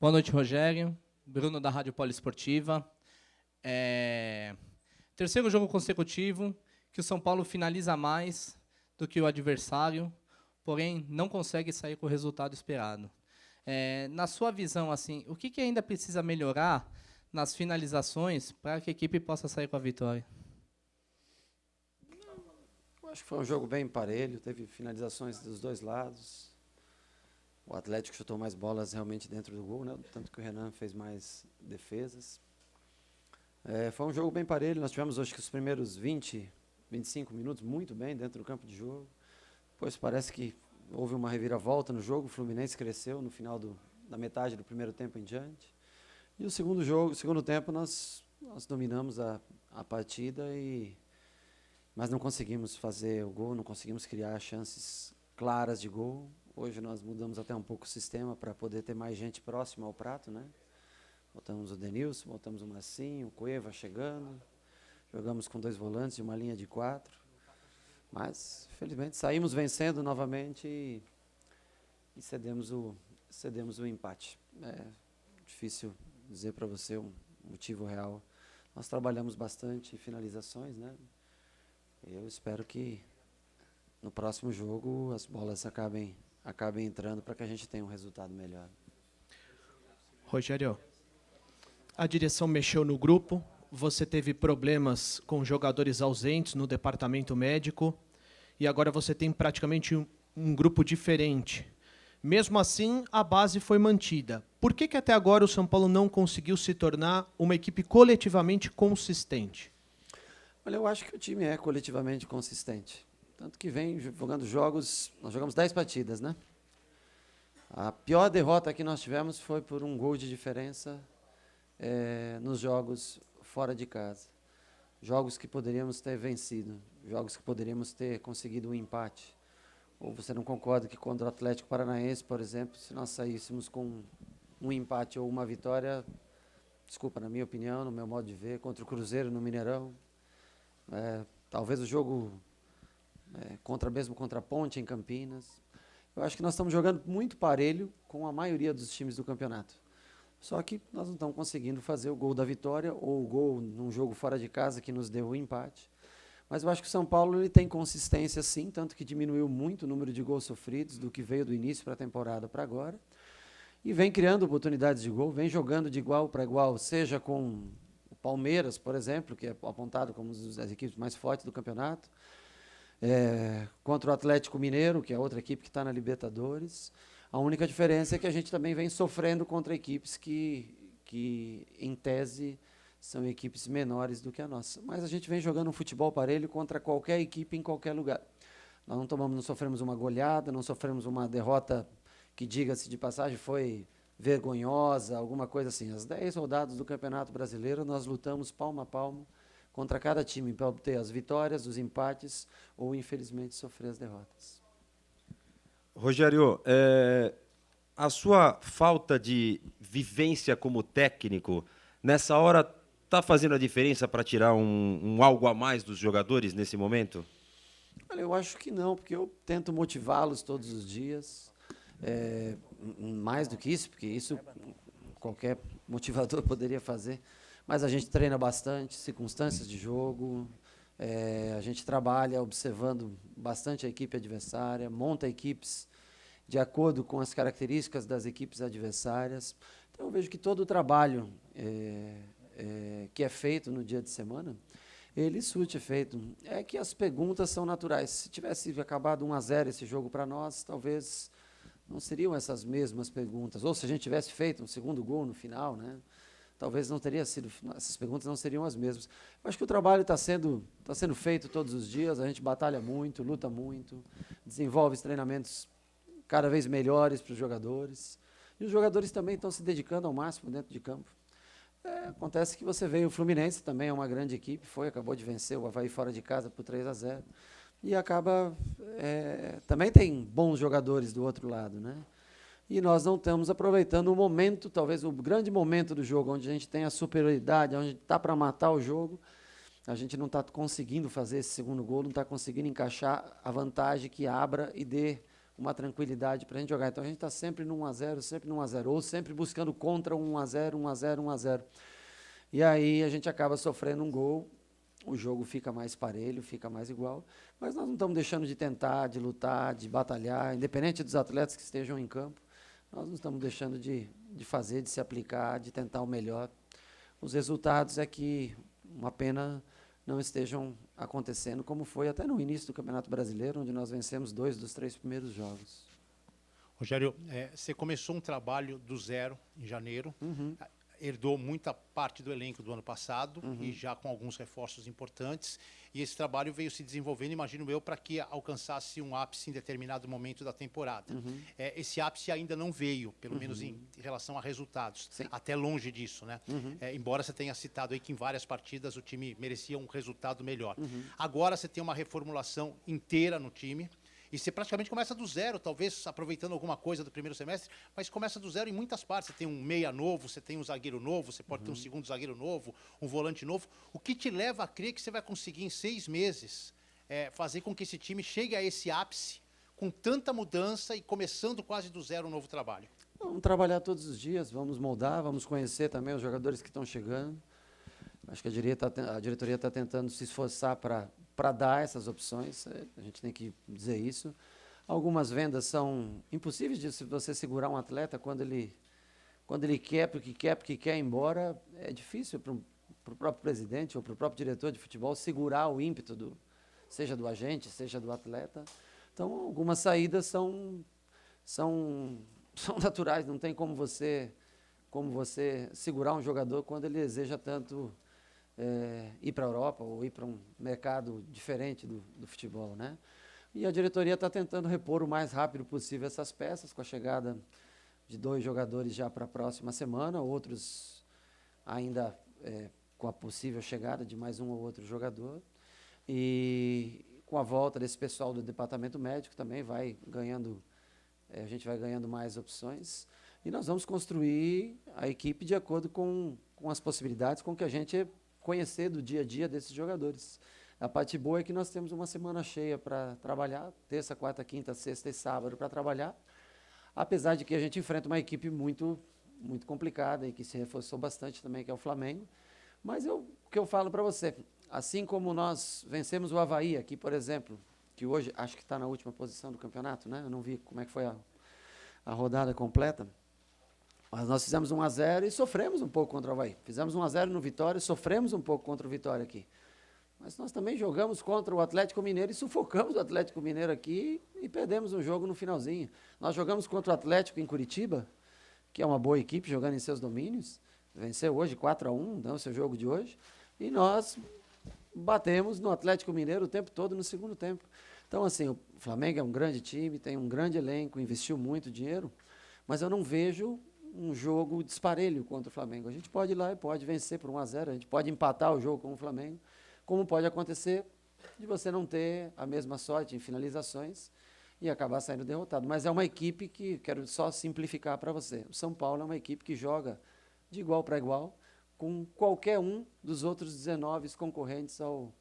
Boa noite, Rogério. Bruno, da Rádio Poliesportiva. Terceiro jogo consecutivo que o São Paulo finaliza mais do que o adversário, porém não consegue sair com o resultado esperado. Na sua visão, assim, o que ainda precisa melhorar nas finalizações para que a equipe possa sair com a vitória? Eu acho que foi um jogo bem parelho, teve finalizações dos dois lados. O Atlético chutou mais bolas realmente dentro do gol, né? Tanto que o Renan fez mais defesas. Foi um jogo bem parelho, nós tivemos acho que os primeiros 20, 25 minutos muito bem dentro do campo de jogo. Depois parece que houve uma reviravolta no jogo, o Fluminense cresceu no final da metade do primeiro tempo em diante. E o segundo tempo nós dominamos a partida, mas não conseguimos fazer o gol, não conseguimos criar chances claras de gol. Hoje nós mudamos até um pouco o sistema para poder ter mais gente próxima ao prato, né? Botamos o Denilson, botamos o Massinho, o Cueva chegando. Jogamos com 2 volantes e uma linha de 4. Mas, felizmente, saímos vencendo novamente e cedemos o empate. É difícil dizer para você um motivo real. Nós trabalhamos bastante finalizações, né? Eu espero que no próximo jogo as bolas acabem entrando para que a gente tenha um resultado melhor. Rogério, a direção mexeu no grupo, você teve problemas com jogadores ausentes no departamento médico e agora você tem praticamente um grupo diferente. Mesmo assim, a base foi mantida. Por que até agora o São Paulo não conseguiu se tornar uma equipe coletivamente consistente? Olha, eu acho que o time é coletivamente consistente. Tanto que vem jogando jogos, nós jogamos 10 partidas, né? A pior derrota que nós tivemos foi por um gol de diferença nos jogos fora de casa. Jogos que poderíamos ter vencido, jogos que poderíamos ter conseguido um empate. Ou você não concorda que contra o Atlético Paranaense, por exemplo, se nós saíssemos com um empate ou uma vitória, desculpa, na minha opinião, no meu modo de ver, contra o Cruzeiro no Mineirão, talvez o jogo contra a Ponte em Campinas. Eu acho que nós estamos jogando muito parelho com a maioria dos times do campeonato. Só que nós não estamos conseguindo fazer o gol da vitória ou o gol num jogo fora de casa que nos deu o empate. Mas eu acho que o São Paulo ele tem consistência sim, tanto que diminuiu muito o número de gols sofridos do que veio do início para a temporada para agora. E vem criando oportunidades de gol, vem jogando de igual para igual, seja com o Palmeiras, por exemplo, que é apontado como uma das equipes mais fortes do campeonato, contra o Atlético Mineiro, que é outra equipe que está na Libertadores. A única diferença é que a gente também vem sofrendo contra equipes que em tese, são equipes menores do que a nossa. Mas a gente vem jogando um futebol parelho contra qualquer equipe em qualquer lugar. Nós não sofremos uma goleada, não sofremos uma derrota que, diga-se de passagem, foi vergonhosa, alguma coisa assim. As 10 rodadas do Campeonato Brasileiro, nós lutamos palmo a palmo contra cada time para obter as vitórias, os empates ou, infelizmente, sofrer as derrotas. Rogério, a sua falta de vivência como técnico, nessa hora, está fazendo a diferença para tirar um algo a mais dos jogadores nesse momento? Olha, eu acho que não, porque eu tento motivá-los todos os dias. Mais do que isso, porque isso qualquer motivador poderia fazer. Mas a gente treina bastante, circunstâncias de jogo, a gente trabalha observando bastante a equipe adversária, monta equipes de acordo com as características das equipes adversárias. Então eu vejo que todo o trabalho que é feito no dia de semana, ele surte efeito. É que as perguntas são naturais. Se tivesse acabado 1-0 esse jogo para nós, talvez não seriam essas mesmas perguntas. Ou se a gente tivesse feito um segundo gol no final, né? Talvez não teria sido, essas perguntas não seriam as mesmas. Eu acho que o trabalho está sendo feito todos os dias, a gente batalha muito, luta muito, desenvolve treinamentos cada vez melhores para os jogadores. E os jogadores também estão se dedicando ao máximo dentro de campo. Acontece que você veio, o Fluminense também é uma grande equipe, acabou de vencer o Avaí fora de casa por 3-0. E acaba, também tem bons jogadores do outro lado, né? E nós não estamos aproveitando o momento, talvez o grande momento do jogo, onde a gente tem a superioridade, onde está para matar o jogo, a gente não está conseguindo fazer esse segundo gol, não está conseguindo encaixar a vantagem que abra e dê uma tranquilidade para a gente jogar. Então a gente está sempre no 1-0, sempre no 1-0, ou sempre buscando contra um 1-0, 1-0, 1-0. E aí a gente acaba sofrendo um gol, o jogo fica mais parelho, fica mais igual, mas nós não estamos deixando de tentar, de lutar, de batalhar, independente dos atletas que estejam em campo, nós não estamos deixando de fazer, de se aplicar, de tentar o melhor. Os resultados é que, uma pena, não estejam acontecendo, como foi até no início do Campeonato Brasileiro, onde nós vencemos 2 dos 3 primeiros jogos. Rogério, você começou um trabalho do zero em janeiro, herdou muita parte do elenco do ano passado e já com alguns reforços importantes, e esse trabalho veio se desenvolvendo, imagino eu, para que alcançasse um ápice em determinado momento da temporada. Esse ápice ainda não veio, pelo menos em relação a resultados, Sim. até longe disso, né? Embora você tenha citado aí que em várias partidas o time merecia um resultado melhor. Agora você tem uma reformulação inteira no time, e você praticamente começa do zero, talvez aproveitando alguma coisa do primeiro semestre, mas começa do zero em muitas partes. Você tem um meia novo, você tem um zagueiro novo, você pode ter um segundo zagueiro novo, um volante novo. O que te leva a crer que você vai conseguir em 6 meses fazer com que esse time chegue a esse ápice com tanta mudança e começando quase do zero um novo trabalho? Vamos trabalhar todos os dias, vamos moldar, vamos conhecer também os jogadores que estão chegando. Acho que a diretoria está tentando se esforçar para dar essas opções, a gente tem que dizer isso. Algumas vendas são impossíveis de você segurar um atleta quando ele quer, porque quer ir embora. É difícil para o próprio presidente ou para o próprio diretor de futebol segurar o ímpeto, seja do agente, seja do atleta. Então, algumas saídas são naturais, não tem como você segurar um jogador quando ele deseja tanto ir para a Europa ou ir para um mercado diferente do futebol, né? E a diretoria está tentando repor o mais rápido possível essas peças, com a chegada de 2 jogadores já para a próxima semana, outros ainda com a possível chegada de mais um ou outro jogador. E com a volta desse pessoal do departamento médico também a gente vai ganhando mais opções. E nós vamos construir a equipe de acordo com as possibilidades, com que a gente conhecer do dia a dia desses jogadores. A parte boa é que nós temos uma semana cheia para trabalhar, terça, quarta, quinta, sexta e sábado para trabalhar, apesar de que a gente enfrenta uma equipe muito, muito complicada e que se reforçou bastante também, que é o Flamengo. Mas o que eu falo para você, assim como nós vencemos o Avaí aqui, por exemplo, que hoje acho que está na última posição do campeonato, né? Eu não vi como é que foi a rodada completa. Mas nós fizemos 1-0 e sofremos um pouco contra o Avaí. Fizemos 1-0 no Vitória e sofremos um pouco contra o Vitória aqui. Mas nós também jogamos contra o Atlético Mineiro e sufocamos o Atlético Mineiro aqui e perdemos um jogo no finalzinho. Nós jogamos contra o Atlético em Curitiba, que é uma boa equipe, jogando em seus domínios. Venceu hoje 4-1, não é o seu jogo de hoje. E nós batemos no Atlético Mineiro o tempo todo no segundo tempo. Então, assim, o Flamengo é um grande time, tem um grande elenco, investiu muito dinheiro, mas eu não vejo um jogo disparelho contra o Flamengo. A gente pode ir lá e pode vencer por 1-0, a gente pode empatar o jogo com o Flamengo, como pode acontecer de você não ter a mesma sorte em finalizações e acabar saindo derrotado. Mas é uma equipe que, quero só simplificar para você, o São Paulo é uma equipe que joga de igual para igual com qualquer um dos outros 19 concorrentes ao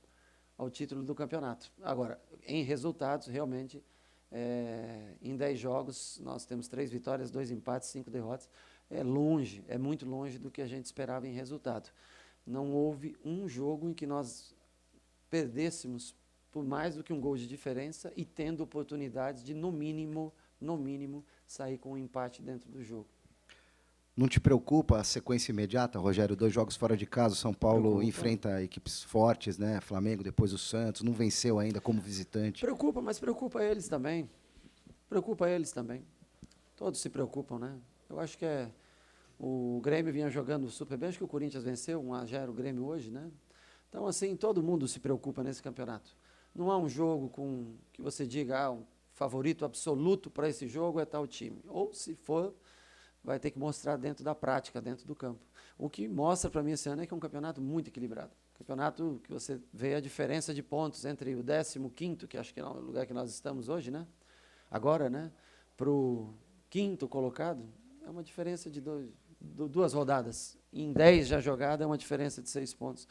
título do campeonato. Agora, em resultados, realmente, em 10 jogos, nós temos 3 vitórias, 2 empates, 5 derrotas. É muito longe do que a gente esperava em resultado. Não houve um jogo em que nós perdêssemos por mais do que um gol de diferença e tendo oportunidades de, no mínimo, sair com um empate dentro do jogo. Não te preocupa a sequência imediata, Rogério? 2 jogos fora de casa, o São Paulo enfrenta equipes fortes, né? Flamengo, depois o Santos, não venceu ainda como visitante. Preocupa, mas preocupa eles também. Todos se preocupam, né? Eu acho que o Grêmio vinha jogando super bem, acho que o Corinthians venceu 1-0 o Grêmio hoje, né? Então, assim, todo mundo se preocupa nesse campeonato. Não há um jogo que você diga, um favorito absoluto para esse jogo é tal time. Ou, se for, vai ter que mostrar dentro da prática, dentro do campo. O que mostra para mim esse ano é que é um campeonato muito equilibrado. Campeonato que você vê a diferença de pontos entre o 15º, que acho que é o lugar que nós estamos hoje, né? Agora, né? Para o 5º colocado, é uma diferença de 2 rodadas. Em 10 já jogadas, é uma diferença de 6 pontos.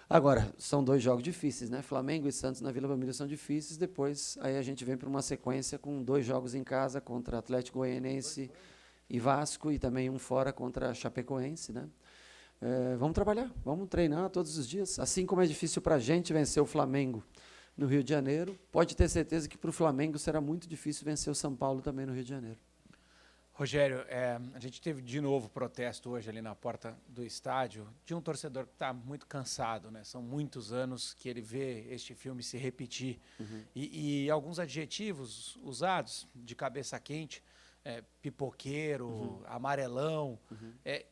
Agora, são 2 jogos difíceis, né? Flamengo e Santos na Vila Belmiro são difíceis, depois aí a gente vem para uma sequência com 2 jogos em casa contra Atlético Goianiense e Vasco, e também um fora contra Chapecoense, né? Vamos trabalhar, vamos treinar todos os dias. Assim como é difícil para a gente vencer o Flamengo no Rio de Janeiro, pode ter certeza que para o Flamengo será muito difícil vencer o São Paulo também no Rio de Janeiro. Rogério, a gente teve de novo protesto hoje ali na porta do estádio de um torcedor que está muito cansado, né? São muitos anos que ele vê este filme se repetir. E alguns adjetivos usados, de cabeça quente, pipoqueiro, amarelão,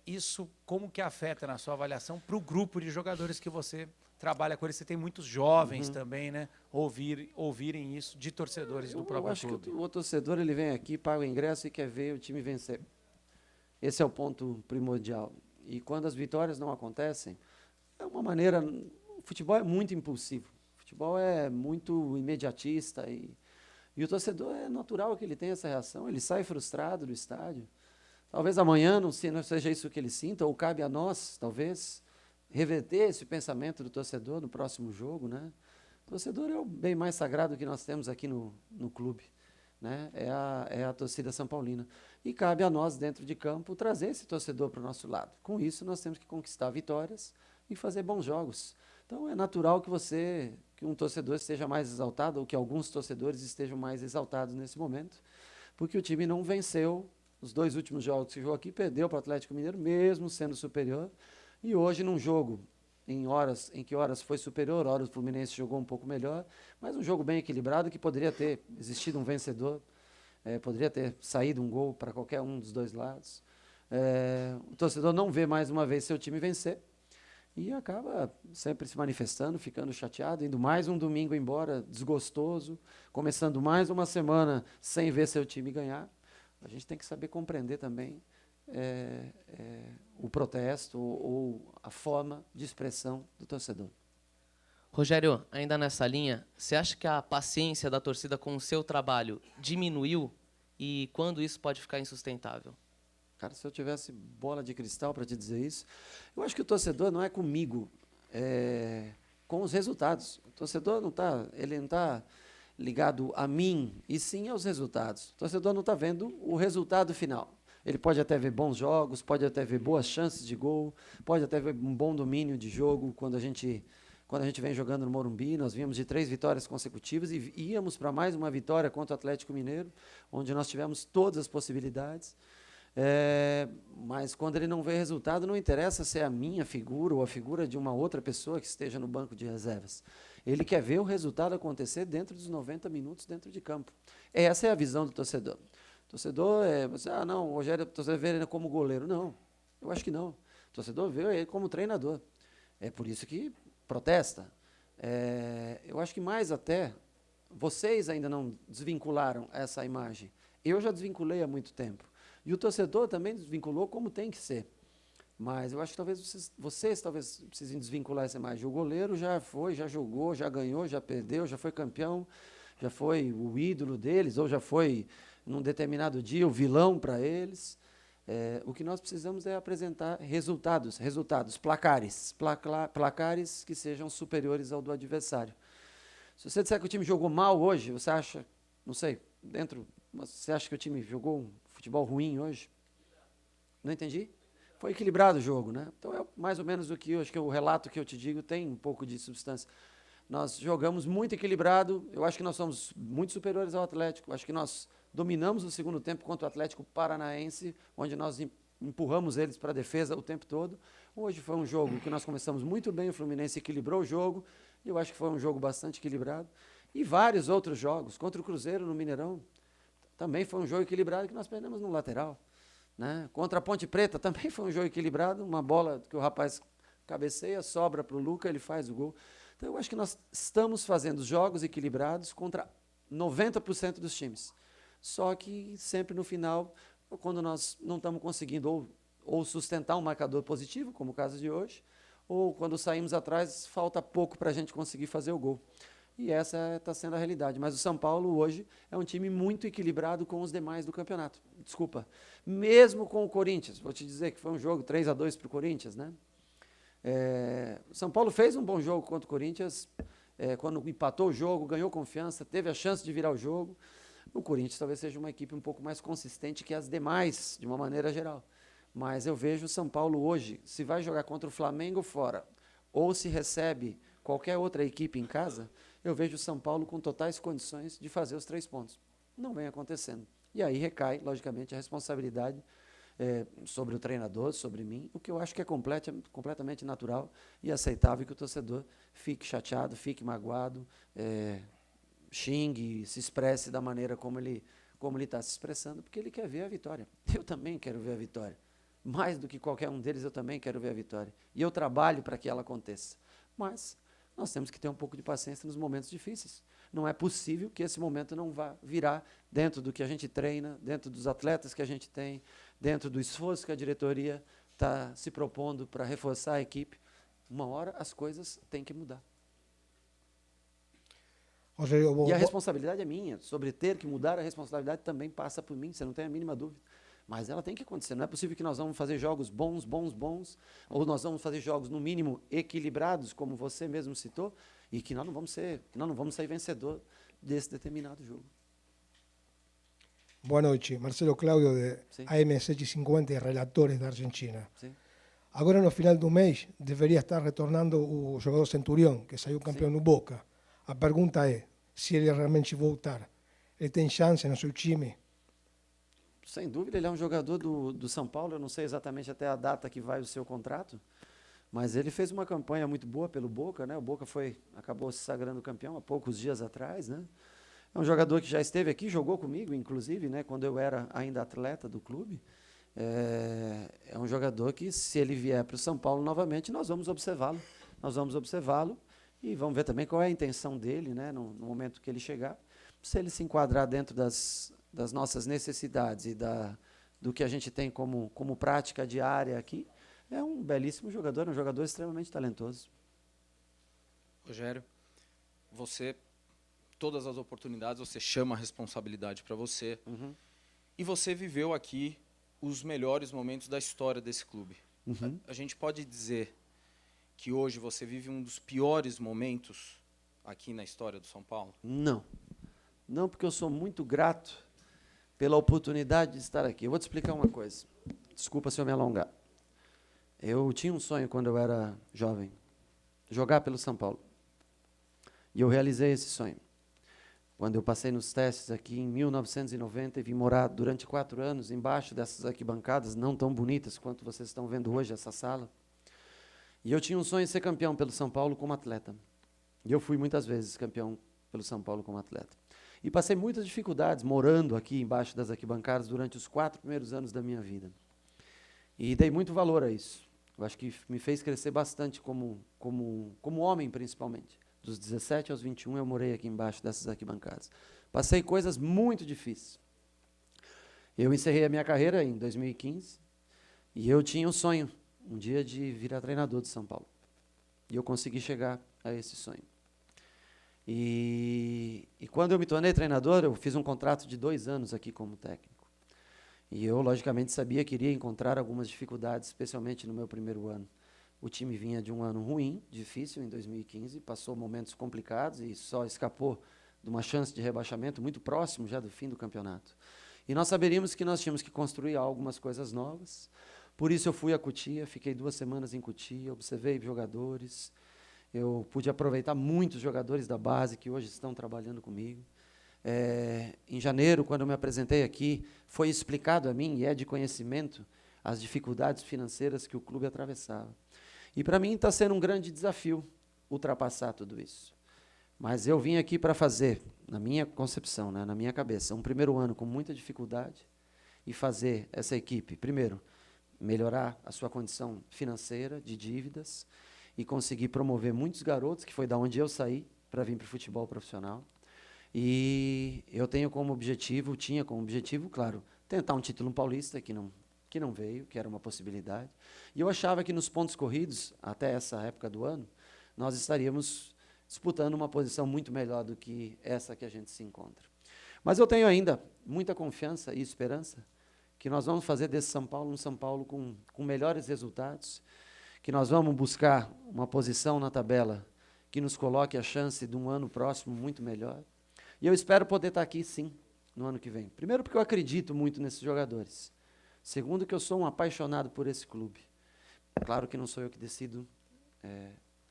isso como que afeta na sua avaliação para o grupo de jogadores que você trabalha com eles? Você tem muitos jovens também, né? Ouvirem isso de torcedores do próprio clube. Eu acho que o torcedor ele vem aqui, paga o ingresso e quer ver o time vencer. Esse é o ponto primordial. E quando as vitórias não acontecem, é uma maneira... O futebol é muito impulsivo. O futebol é muito imediatista e o torcedor é natural que ele tenha essa reação. Ele sai frustrado do estádio. Talvez amanhã não seja isso que ele sinta, ou cabe a nós, talvez, reverter esse pensamento do torcedor no próximo jogo, né? O torcedor é o bem mais sagrado que nós temos aqui no clube, né? É a torcida São Paulina. E cabe a nós, dentro de campo, trazer esse torcedor para o nosso lado. Com isso, nós temos que conquistar vitórias e fazer bons jogos. Então, é natural que um torcedor esteja mais exaltado, ou que alguns torcedores estejam mais exaltados nesse momento, porque o time não venceu os 2 últimos jogos que jogou aqui, perdeu para o Atlético Mineiro, mesmo sendo superior. E hoje, num jogo em que horas foi superior, horas o Fluminense jogou um pouco melhor, mas um jogo bem equilibrado que poderia ter existido um vencedor, poderia ter saído um gol para qualquer um dos 2 lados. O torcedor não vê mais uma vez seu time vencer e acaba sempre se manifestando, ficando chateado, indo mais um domingo embora desgostoso, começando mais uma semana sem ver seu time ganhar. A gente tem que saber compreender também o protesto ou a forma de expressão do torcedor. Rogério, ainda nessa linha, você acha que a paciência da torcida com o seu trabalho diminuiu e quando isso pode ficar insustentável? Cara, se eu tivesse bola de cristal para te dizer isso, eu acho que o torcedor não é comigo, é com os resultados. O torcedor não está ligado a mim, e sim aos resultados. O torcedor não está vendo o resultado final. Ele pode até ver bons jogos, pode até ver boas chances de gol, pode até ver um bom domínio de jogo. Quando a gente vem jogando no Morumbi, nós vimos de 3 vitórias consecutivas e íamos para mais uma vitória contra o Atlético Mineiro, onde nós tivemos todas as possibilidades. Mas quando ele não vê resultado, não interessa se é a minha figura ou a figura de uma outra pessoa que esteja no banco de reservas. Ele quer ver o resultado acontecer dentro dos 90 minutos dentro de campo. Essa é a visão do torcedor. O torcedor não, o Rogério, o torcedor vê ele como goleiro. Não, eu acho que não. O torcedor vê ele como treinador. É por isso que protesta. Eu acho que mais até, vocês ainda não desvincularam essa imagem. Eu já desvinculei há muito tempo. E o torcedor também desvinculou como tem que ser. Mas eu acho que talvez vocês precisem desvincular essa imagem. O goleiro já foi, já jogou, já ganhou, já perdeu, já foi campeão, já foi o ídolo deles, ou já foi, num determinado dia, o vilão para eles. O que nós precisamos é apresentar resultados, placares que sejam superiores ao do adversário. Se você disser que o time jogou mal hoje, você acha, não sei, você acha que o time jogou um futebol ruim hoje? Não entendi? Foi equilibrado o jogo, né? Então é mais ou menos acho que o relato que eu te digo tem um pouco de substância. Nós jogamos muito equilibrado, eu acho que nós somos muito superiores ao Atlético, acho que nós dominamos o segundo tempo contra o Atlético Paranaense, onde nós empurramos eles para a defesa o tempo todo. Hoje foi um jogo que nós começamos muito bem, o Fluminense equilibrou o jogo, e eu acho que foi um jogo bastante equilibrado. E vários outros jogos, contra o Cruzeiro no Mineirão, também foi um jogo equilibrado que nós perdemos no lateral. Né? Contra a Ponte Preta também foi um jogo equilibrado, uma bola que o rapaz cabeceia, sobra para o Luca, ele faz o gol. Então eu acho que nós estamos fazendo jogos equilibrados contra 90% dos times. Só que sempre no final, quando nós não estamos conseguindo ou sustentar um marcador positivo, como o caso de hoje, ou quando saímos atrás, falta pouco para a gente conseguir fazer o gol. E essa está sendo a realidade. Mas o São Paulo hoje é um time muito equilibrado com os demais do campeonato. Desculpa. Mesmo com o Corinthians, vou te dizer que foi um jogo 3-2 para o Corinthians, né? O São Paulo fez um bom jogo contra o Corinthians, quando empatou o jogo, ganhou confiança, teve a chance de virar o jogo. O Corinthians talvez seja uma equipe um pouco mais consistente que as demais, de uma maneira geral. Mas eu vejo o São Paulo hoje, se vai jogar contra o Flamengo fora, ou se recebe qualquer outra equipe em casa, eu vejo o São Paulo com totais condições de fazer os 3 pontos. Não vem acontecendo. E aí recai, logicamente, a responsabilidade sobre o treinador, sobre mim, o que eu acho que é completamente natural e aceitável que o torcedor fique chateado, fique magoado, xingue, se expresse da maneira como ele está se expressando, porque ele quer ver a vitória. Eu também quero ver a vitória. Mais do que qualquer um deles, eu também quero ver a vitória. E eu trabalho para que ela aconteça. Mas nós temos que ter um pouco de paciência nos momentos difíceis. Não é possível que esse momento não vá virar dentro do que a gente treina, dentro dos atletas que a gente tem, dentro do esforço que a diretoria está se propondo para reforçar a equipe. Uma hora as coisas têm que mudar. Rogério, E a responsabilidade é minha. Sobre ter que mudar, a responsabilidade também passa por mim, você não tem a mínima dúvida. Mas ela tem que acontecer. Não é possível que nós vamos fazer jogos bons, ou nós vamos fazer jogos, no mínimo, equilibrados, como você mesmo citou, e que nós não vamos sair vencedor desse determinado jogo. boa noite. Marcelo Cláudio, de Sim. AM750 e Relatores da Argentina. Sim. Agora, no final do mês, deveria estar retornando o jogador Centurión, que saiu campeão no Boca. A pergunta é, se ele realmente voltar, ele tem chance no seu time? Sem dúvida, ele é um jogador do São Paulo. Eu não sei exatamente até a data que vai o seu contrato, mas ele fez uma campanha muito boa pelo Boca, né? O Boca acabou se sagrando campeão há poucos dias atrás, né? É um jogador que já esteve aqui, jogou comigo, inclusive, né? Quando eu era ainda atleta do clube. É um jogador que, se ele vier para o São Paulo novamente, nós vamos observá-lo. E vamos ver também qual é a intenção dele, né? No momento que ele chegar. Se ele se enquadrar dentro das nossas necessidades e do que a gente tem como prática diária aqui, é um belíssimo jogador, um jogador extremamente talentoso. Rogério, todas as oportunidades, você chama a responsabilidade para você. Uhum. E você viveu aqui os melhores momentos da história desse clube. Uhum. A gente pode dizer que hoje você vive um dos piores momentos aqui na história do São Paulo? Não, porque eu sou muito grato pela oportunidade de estar aqui. Eu vou te explicar uma coisa. Desculpa se eu me alongar. Eu tinha um sonho quando eu era jovem, jogar pelo São Paulo. E eu realizei esse sonho. Quando eu passei nos testes aqui em 1990 e vim morar durante 4 anos embaixo dessas arquibancadas, não tão bonitas quanto vocês estão vendo hoje, essa sala. E eu tinha um sonho de ser campeão pelo São Paulo como atleta. E eu fui muitas vezes campeão pelo São Paulo como atleta. E passei muitas dificuldades morando aqui embaixo das arquibancadas durante os 4 primeiros anos da minha vida. E dei muito valor a isso. Eu acho que me fez crescer bastante como homem, principalmente. Dos 17 aos 21 eu morei aqui embaixo dessas arquibancadas. Passei coisas muito difíceis. Eu encerrei a minha carreira em 2015 e eu tinha um sonho, um dia, de virar treinador de São Paulo. E eu consegui chegar a esse sonho. E quando eu me tornei treinador, eu fiz um contrato de 2 anos aqui como técnico. E eu, logicamente, sabia que iria encontrar algumas dificuldades, especialmente no meu primeiro ano. O time vinha de um ano ruim, difícil, em 2015, passou momentos complicados e só escapou de uma chance de rebaixamento muito próximo já do fim do campeonato. E nós saberíamos que nós tínhamos que construir algumas coisas novas. Por isso eu fui a Cotia, fiquei 2 semanas em Cotia, observei jogadores. Eu pude aproveitar muitos jogadores da base que hoje estão trabalhando comigo. Em janeiro, quando eu me apresentei aqui, foi explicado a mim, e é de conhecimento, as dificuldades financeiras que o clube atravessava. E para mim está sendo um grande desafio ultrapassar tudo isso. Mas eu vim aqui para fazer, na minha concepção, né, na minha cabeça, um primeiro ano com muita dificuldade e fazer essa equipe, primeiro, melhorar a sua condição financeira, de dívidas, e conseguir promover muitos garotos, que foi da onde eu saí, para vir para o futebol profissional. E eu tinha como objetivo, claro, tentar um título paulista, que não veio, que era uma possibilidade. E eu achava que nos pontos corridos, até essa época do ano, nós estaríamos disputando uma posição muito melhor do que essa que a gente se encontra. Mas eu tenho ainda muita confiança e esperança que nós vamos fazer desse São Paulo um São Paulo com melhores resultados, que nós vamos buscar uma posição na tabela que nos coloque a chance de um ano próximo muito melhor. E eu espero poder estar aqui, sim, no ano que vem. Primeiro, porque eu acredito muito nesses jogadores. Segundo, que eu sou um apaixonado por esse clube. Claro que não sou eu que decido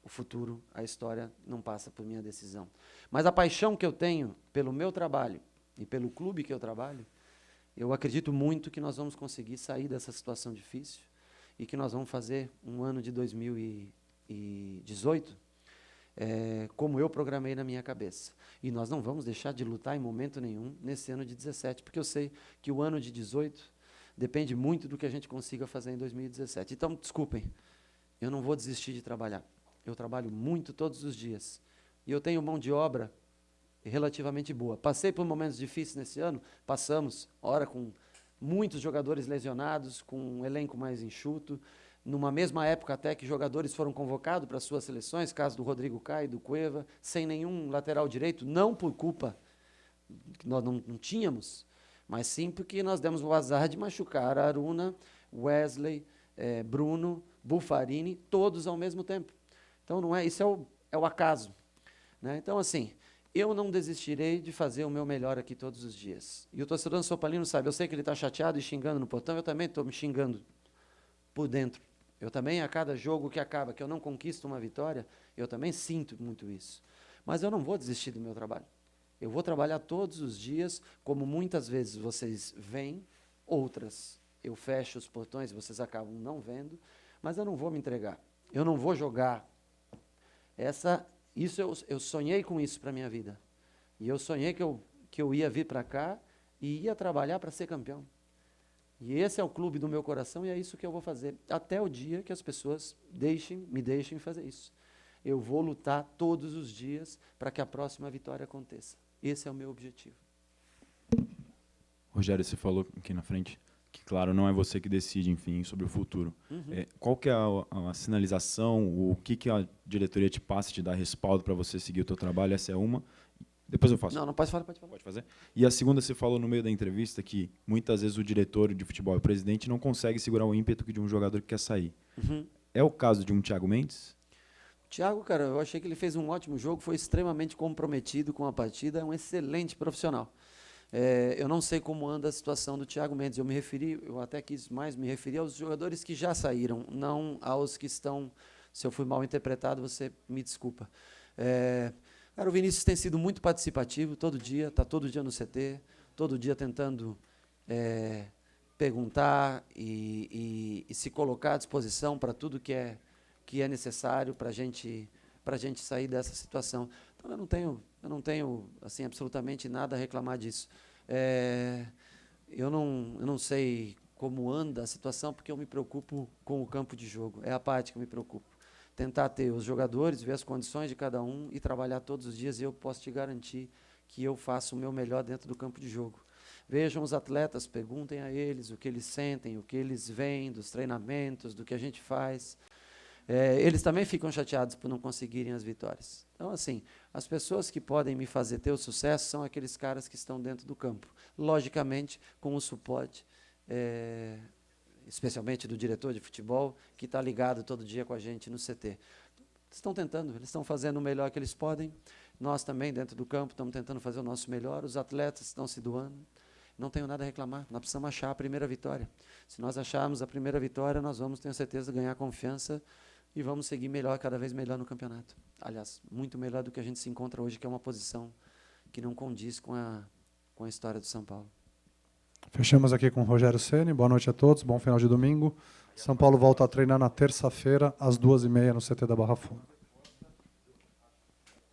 o futuro, a história não passa por minha decisão. Mas a paixão que eu tenho pelo meu trabalho e pelo clube que eu trabalho, eu acredito muito que nós vamos conseguir sair dessa situação difícil e que nós vamos fazer um ano de 2018 como eu programei na minha cabeça. E nós não vamos deixar de lutar em momento nenhum nesse ano de 17, porque eu sei que o ano de 18 depende muito do que a gente consiga fazer em 2017. Então, desculpem, eu não vou desistir de trabalhar. Eu trabalho muito todos os dias. E eu tenho mão de obra relativamente boa. Passei por momentos difíceis nesse ano, passamos, ora com muitos jogadores lesionados, com um elenco mais enxuto, numa mesma época até que jogadores foram convocados para suas seleções, caso do Rodrigo Caio, do Cueva, sem nenhum lateral direito, não por culpa que nós não tínhamos, mas sim porque nós demos o azar de machucar Aruna, Wesley, Bruno, Buffarini, todos ao mesmo tempo. Então, não é, isso é o acaso. Né? Então, assim, eu não desistirei de fazer o meu melhor aqui todos os dias. E o torcedor São Paulino sabe, eu sei que ele está chateado e xingando no portão, eu também estou me xingando por dentro. Eu também, a cada jogo que acaba, que eu não conquisto uma vitória, eu também sinto muito isso. Mas eu não vou desistir do meu trabalho. Eu vou trabalhar todos os dias, como muitas vezes vocês veem, outras eu fecho os portões e vocês acabam não vendo, mas eu não vou me entregar. Eu não vou jogar. Eu sonhei com isso para a minha vida. E eu sonhei que eu ia vir para cá e ia trabalhar para ser campeão. E esse é o clube do meu coração e é isso que eu vou fazer. Até o dia que as pessoas me deixem fazer isso. Eu vou lutar todos os dias para que a próxima vitória aconteça. Esse é o meu objetivo. Rogério, você falou aqui na frente que, claro, não é você que decide, enfim, sobre o futuro. Uhum. Qual que é a sinalização, o que a diretoria te passa, te dá respaldo para você seguir o teu trabalho? Essa é uma. Depois eu faço. Não, pode falar. Pode fazer. E a segunda, você falou no meio da entrevista que muitas vezes o diretor de futebol e o presidente não consegue segurar o ímpeto de um jogador que quer sair. Uhum. É o caso de um Thiago Mendes? Thiago, cara, eu achei que ele fez um ótimo jogo, foi extremamente comprometido com a partida, é um excelente profissional. Eu não sei como anda a situação do Thiago Mendes, eu até quis mais me referir aos jogadores que já saíram, não aos que estão, se eu fui mal interpretado, você me desculpa. Cara, o Vinícius tem sido muito participativo, está todo dia no CT, todo dia tentando perguntar e se colocar à disposição para tudo que é necessário para a gente sair dessa situação. Então, eu não tenho assim, absolutamente nada a reclamar disso. Eu não sei como anda a situação, porque eu me preocupo com o campo de jogo. É a parte que eu me preocupo. Tentar ter os jogadores, ver as condições de cada um e trabalhar todos os dias, e eu posso te garantir que eu faço o meu melhor dentro do campo de jogo. Vejam os atletas, perguntem a eles o que eles sentem, o que eles veem dos treinamentos, do que a gente faz. Eles também ficam chateados por não conseguirem as vitórias. Então, assim, as pessoas que podem me fazer ter o sucesso são aqueles caras que estão dentro do campo. Logicamente, com o suporte, especialmente do diretor de futebol, que está ligado todo dia com a gente no CT. Estão tentando, eles estão fazendo o melhor que eles podem. Nós também, dentro do campo, estamos tentando fazer o nosso melhor. Os atletas estão se doando. Não tenho nada a reclamar. Nós precisamos achar a primeira vitória. Se nós acharmos a primeira vitória, nós vamos, tenho certeza, ganhar confiança e vamos seguir melhor, cada vez melhor no campeonato. Aliás, muito melhor do que a gente se encontra hoje, que é uma posição que não condiz com a história do São Paulo. Fechamos aqui com o Rogério Ceni. Boa noite a todos, bom final de domingo. São Paulo volta a treinar na terça-feira, às 2h30, no CT da Barra Funda.